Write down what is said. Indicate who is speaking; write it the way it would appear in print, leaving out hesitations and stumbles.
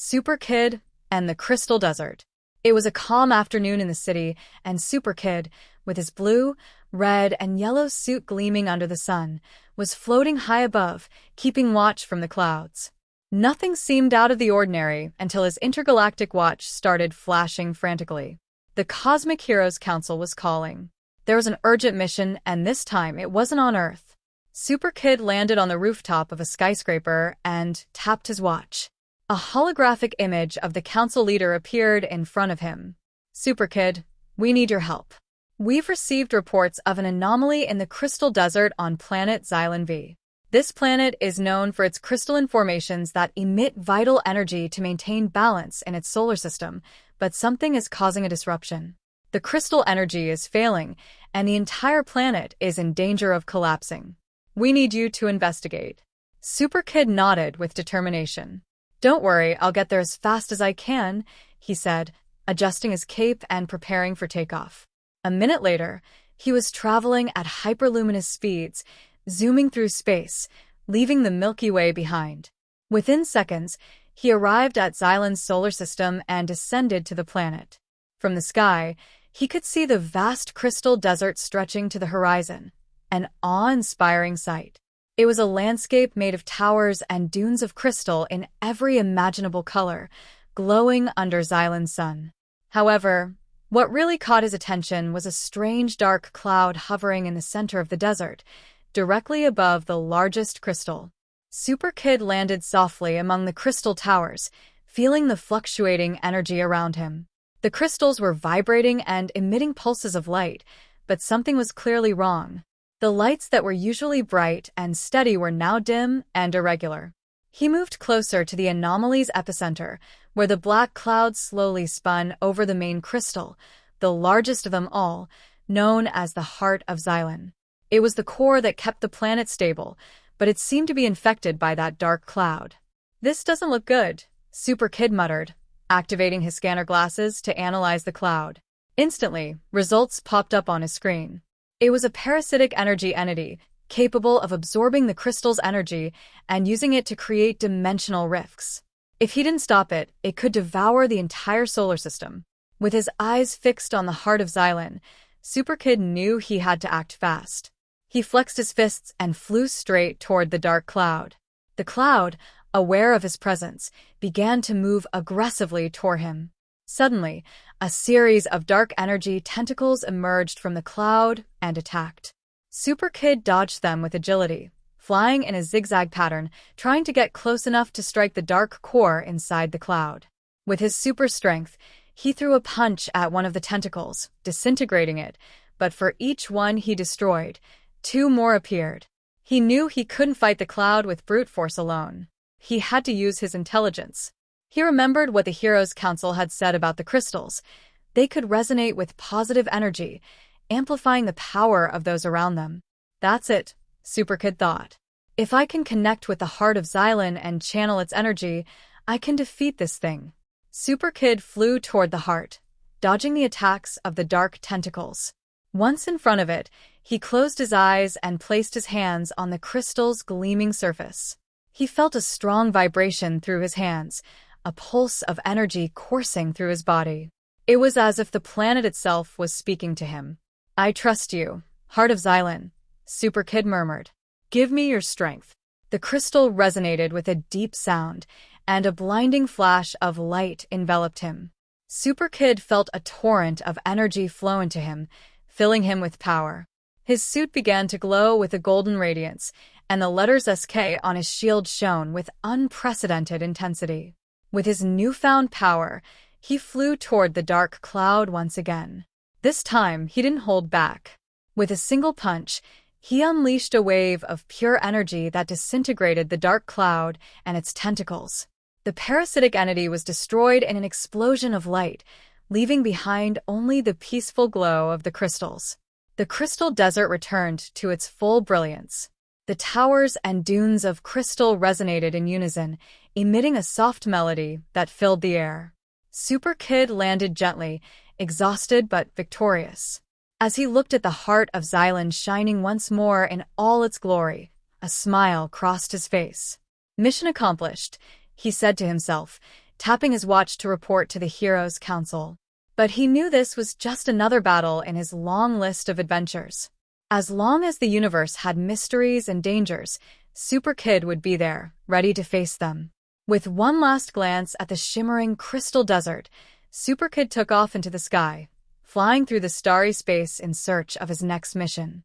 Speaker 1: SuperKid and the Crystal Desert. It was a calm afternoon in the city, and SuperKid, with his blue, red, and yellow suit gleaming under the sun, was floating high above, keeping watch from the clouds. Nothing seemed out of the ordinary until his intergalactic watch started flashing frantically. The Cosmic Heroes Council was calling. There was an urgent mission, and this time it wasn't on Earth. SuperKid landed on the rooftop of a skyscraper and tapped his watch. A holographic image of the council leader appeared in front of him. SuperKid, we need your help. We've received reports of an anomaly in the Crystal Desert on planet Xylon V. This planet is known for its crystalline formations that emit vital energy to maintain balance in its solar system, but something is causing a disruption. The crystal energy is failing, and the entire planet is in danger of collapsing. We need you to investigate. SuperKid nodded with determination. Don't worry, I'll get there as fast as I can, he said, adjusting his cape and preparing for takeoff. A minute later, he was traveling at hyperluminous speeds, zooming through space, leaving the Milky Way behind. Within seconds, he arrived at Xylon's solar system and descended to the planet. From the sky, he could see the vast crystal desert stretching to the horizon, an awe-inspiring sight. It was a landscape made of towers and dunes of crystal in every imaginable color, glowing under Xylon's sun. However, what really caught his attention was a strange dark cloud hovering in the center of the desert, directly above the largest crystal. SuperKid landed softly among the crystal towers, feeling the fluctuating energy around him. The crystals were vibrating and emitting pulses of light, but something was clearly wrong. The lights that were usually bright and steady were now dim and irregular. He moved closer to the anomaly's epicenter, where the black cloud slowly spun over the main crystal, the largest of them all, known as the Heart of Xylon. It was the core that kept the planet stable, but it seemed to be infected by that dark cloud. This doesn't look good, SuperKid muttered, activating his scanner glasses to analyze the cloud. Instantly, results popped up on his screen. It was a parasitic energy entity, capable of absorbing the crystal's energy and using it to create dimensional rifts. If he didn't stop it, it could devour the entire solar system. With his eyes fixed on the Heart of Xylon, SuperKid knew he had to act fast. He flexed his fists and flew straight toward the dark cloud. The cloud, aware of his presence, began to move aggressively toward him. Suddenly, a series of dark energy tentacles emerged from the cloud and attacked. SuperKid dodged them with agility, flying in a zigzag pattern, trying to get close enough to strike the dark core inside the cloud. With his super strength, he threw a punch at one of the tentacles, disintegrating it, but for each one he destroyed, two more appeared. He knew he couldn't fight the cloud with brute force alone. He had to use his intelligence. He remembered what the Heroes Council had said about the crystals. They could resonate with positive energy, amplifying the power of those around them. That's it, SuperKid thought. If I can connect with the Heart of Xylon and channel its energy, I can defeat this thing. SuperKid flew toward the heart, dodging the attacks of the dark tentacles. Once in front of it, he closed his eyes and placed his hands on the crystal's gleaming surface. He felt a strong vibration through his hands, a pulse of energy coursing through his body. It was as if the planet itself was speaking to him. I trust you, Heart of Xylon, SuperKid murmured. Give me your strength. The crystal resonated with a deep sound, and a blinding flash of light enveloped him. SuperKid felt a torrent of energy flow into him, filling him with power. His suit began to glow with a golden radiance, and the letters SK on his shield shone with unprecedented intensity. With his newfound power, he flew toward the dark cloud once again. This time, he didn't hold back. With a single punch, he unleashed a wave of pure energy that disintegrated the dark cloud and its tentacles. The parasitic entity was destroyed in an explosion of light, leaving behind only the peaceful glow of the crystals. The crystal desert returned to its full brilliance. The towers and dunes of crystal resonated in unison, emitting a soft melody that filled the air. SuperKid landed gently, exhausted but victorious. As he looked at the Heart of Xylon shining once more in all its glory, a smile crossed his face. Mission accomplished, he said to himself, tapping his watch to report to the Heroes' Council. But he knew this was just another battle in his long list of adventures. As long as the universe had mysteries and dangers, SuperKid would be there, ready to face them. With one last glance at the shimmering crystal desert, SuperKid took off into the sky, flying through the starry space in search of his next mission.